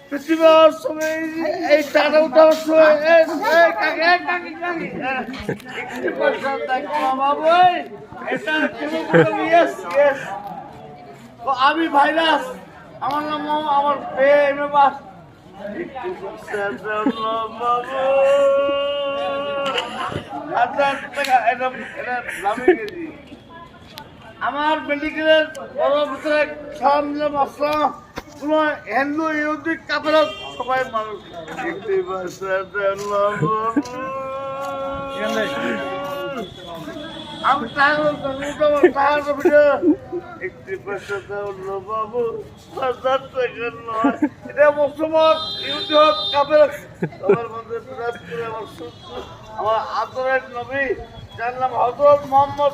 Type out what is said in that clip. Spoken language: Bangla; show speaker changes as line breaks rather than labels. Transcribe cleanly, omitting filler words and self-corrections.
পৃথিবীর সময় এই টাকা উঠাবার সময় আমি ভাইরাস আমার নাম আমার বাস আমার মেডিকেলের বড় ভিতরে সরঞ্জাম আসলাম কোনো হিন্দু ইহুদি কাপড় সবাই মানুষ আমি একটি পয়সা দেওয়া বাবু 1000 টাকা নয় এটা মুসলমান ইহুদি হোক কাপড় সবার মধ্যে বিরাজ করে আমার সুস্থ আমার আদরের নবী যার নাম হযরত মুহাম্মদ